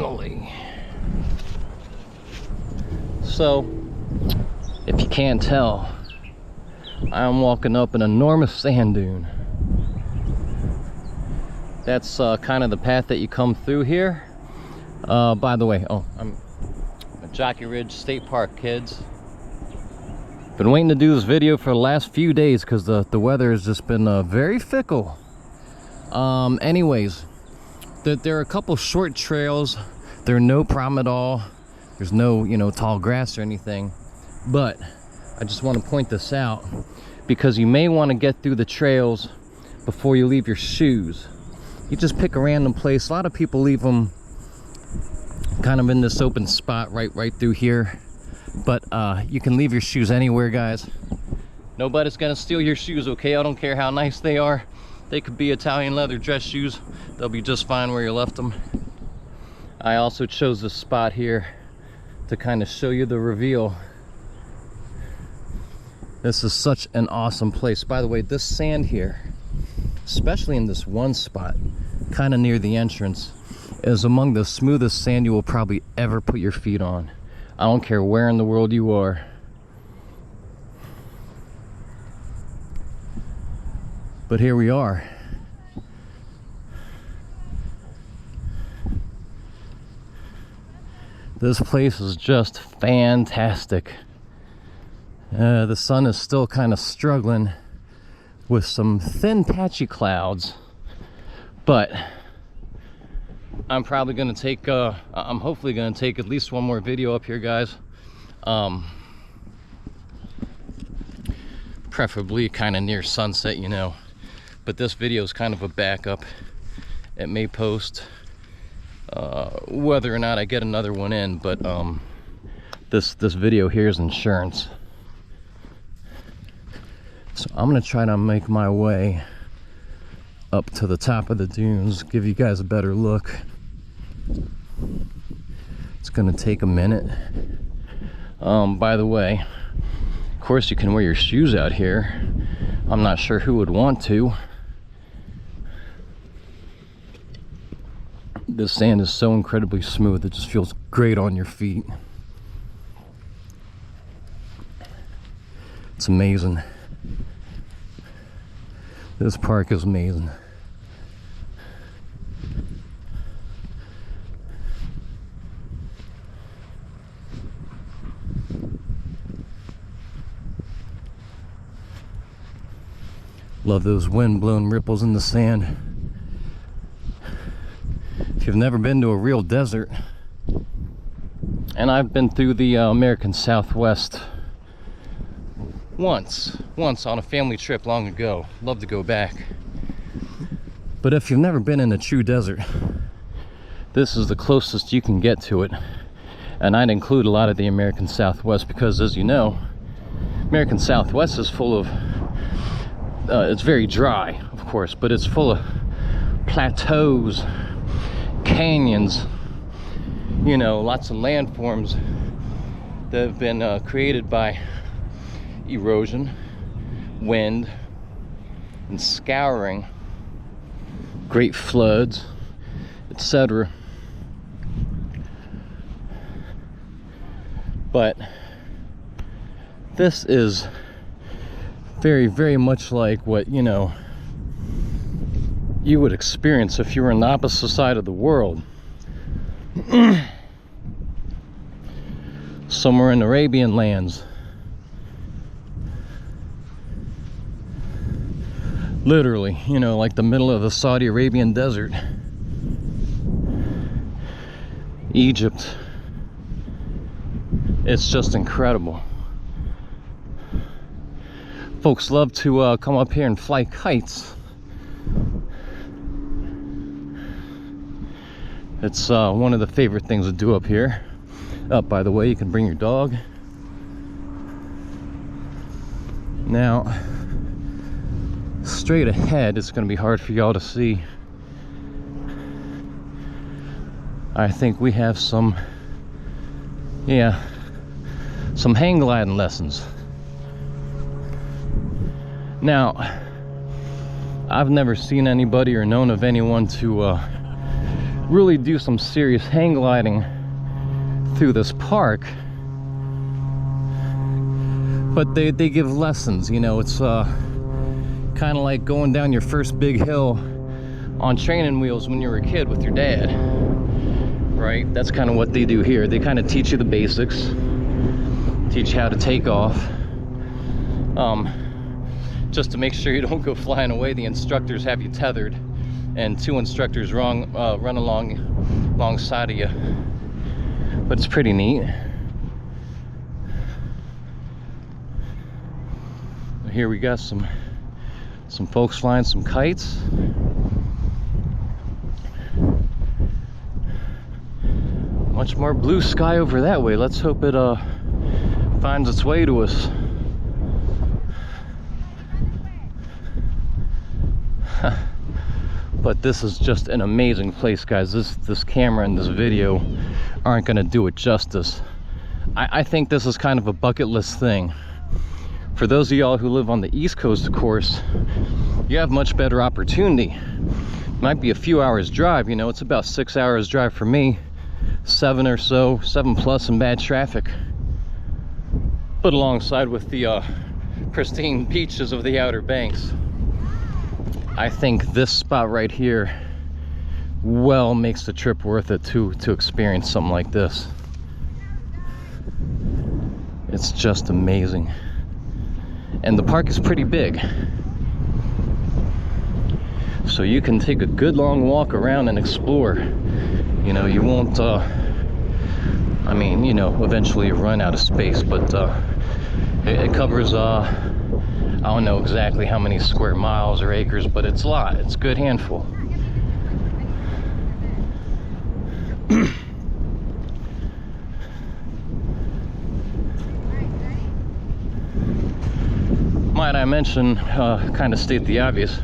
finally. So, if you can't tell, I'm walking up an enormous sand dune. That's kind of the path that you come through here. By the way, I'm at Jockey Ridge State Park, kids. Been waiting to do this video for the last few days because the weather has just been very fickle. Anyways, there are a couple short trails. They're no problem at all. There's no, tall grass or anything. But I just want to point this out because you may want to get through the trails before you leave your shoes. You just pick a random place. A lot of people leave them kind of in this open spot right through here. But you can leave your shoes anywhere, guys. Nobody's gonna steal your shoes, okay? I don't care how nice they are. They could be Italian leather dress shoes. They'll be just fine where you left them. I also chose this spot here to kind of show you the reveal. This is such an awesome place. By the way, this sand here, especially in this one spot, kind of near the entrance, is among the smoothest sand you will probably ever put your feet on. I don't care where in the world you are. But here we are. This place is just fantastic. The sun is still kind of struggling with some thin patchy clouds, but I'm probably going to take I'm hopefully going to take at least one more video up here, guys. Preferably kind of near sunset, but this video is kind of a backup. It may post whether or not I get another one in, but this video here is insurance. So I'm gonna try to make my way up to the top of the dunes, give you guys a better look. It's gonna take a minute. By the way, of course you can wear your shoes out here. I'm not sure who would want to. This sand is so incredibly smooth, it just feels great on your feet. It's amazing. This park is amazing. Love those wind-blown ripples in the sand. If you've never been to a real desert, and I've been through the American Southwest once on a family trip long ago. Love to go back. But if you've never been in a true desert, this is the closest you can get to it. And I'd include a lot of the American Southwest because, as you know, American Southwest is full of it's very dry, of course, but it's full of plateaus, canyons, lots of landforms that have been created by erosion, wind, and scouring, great floods, etc. But this is very, very much like what you would experience if you were on the opposite side of the world. Somewhere in Arabian lands. Literally, like the middle of the Saudi Arabian desert. Egypt. It's just incredible. Folks love to come up here and fly kites. It's one of the favorite things to do up here. By the way, you can bring your dog. Now, straight ahead, it's going to be hard for y'all to see. I think we have some hang gliding lessons. Now, I've never seen anybody or known of anyone to really do some serious hang gliding through this park. But they give lessons, you know. It's kind of like going down your first big hill on training wheels when you were a kid with your dad, right? That's kind of what they do here. They kind of teach you the basics, teach you how to take off. Just to make sure you don't go flying away, the instructors have you tethered, and two instructors run alongside of you. But it's pretty neat. Here we got some folks flying some kites. Much more blue sky over that way. Let's hope it finds its way to us. But this is just an amazing place, guys. This camera and this video aren't gonna do it justice. I think this is kind of a bucket list thing. For those of y'all who live on the East Coast, of course, you have much better opportunity. Might be a few hours drive, you know. It's about 6 hours drive for me, 7 or so, 7 plus in bad traffic. But alongside with the pristine beaches of the Outer Banks, I think this spot right here well makes the trip worth it to experience something like this. It's just amazing. And the park is pretty big, so you can take a good long walk around and explore. You know, you won't I mean, you know, eventually you run out of space, but it covers I don't know exactly how many square miles or acres, but it's a lot. It's a good handful. Might I mention, kind of state the obvious,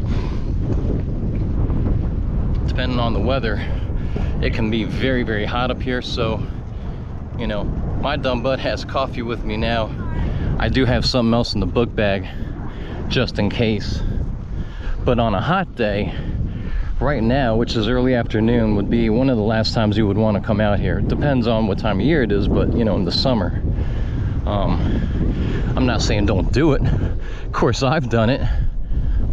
depending on the weather, it can be very, very hot up here. So, you know, my dumb butt has coffee with me now. I do have something else in the book bag, just in case. But on a hot day, right now, which is early afternoon, would be one of the last times you would want to come out here. It depends on what time of year it is, but, you know, in the summer. I'm not saying don't do it. Of course, I've done it,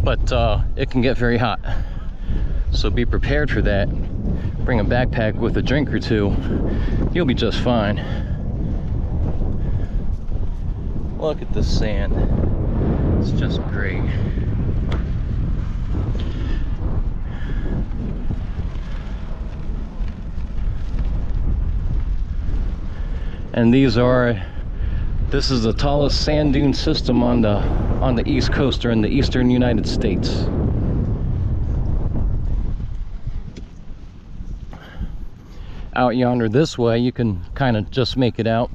but it can get very hot. So be prepared for that. Bring a backpack with a drink or two. You'll be just fine. Look at the sand. It's just great. And this is the tallest sand dune system on the East Coast, or in the eastern United States. Out yonder this way, you can kind of just make it out.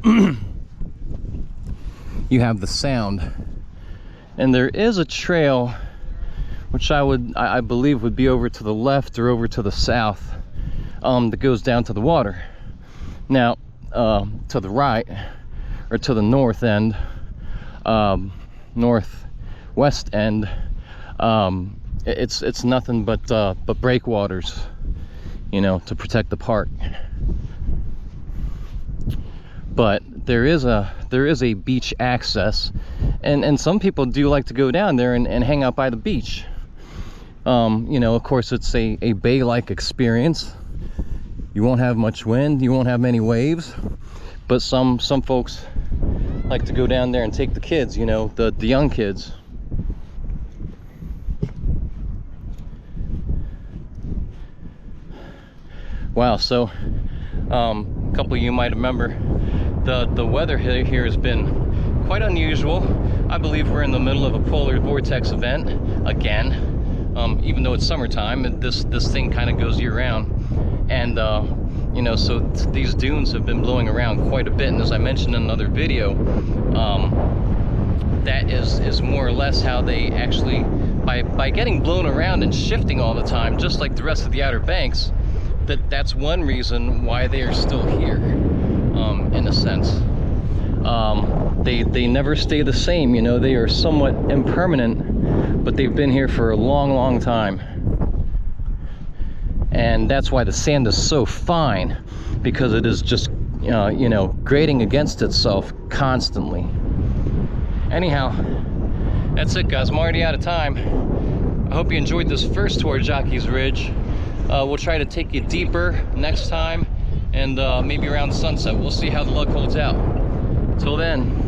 You have the Sound, and there is a trail which I believe would be over to the left or over to the south, that goes down to the water. Now to the right, or to the north end, northwest end, it's nothing but breakwaters, you know, to protect the park. But there is a beach access, and some people do like to go down there and hang out by the beach. You know, of course, it's a bay-like experience. You won't have much wind, you won't have many waves, but some folks like to go down there and take the kids, you know, the young kids. Wow, so a couple of you might remember the weather here has been quite unusual. I believe we're in the middle of a polar vortex event again. Even though it's summertime, this thing kind of goes year-round. And you know, so these dunes have been blowing around quite a bit, and as I mentioned in another video, that is more or less how they actually, by getting blown around and shifting all the time, just like the rest of the Outer Banks, that's one reason why they are still here, in a sense. They never stay the same, you know. They are somewhat impermanent, but they've been here for a long time. and that's why the sand is so fine, because it is just you know, grating against itself constantly. Anyhow, that's it guys, I'm already out of time. I hope you enjoyed this first tour of Jockey's Ridge. We'll try to take you deeper next time, and maybe around sunset. We'll see how the luck holds out. Till then,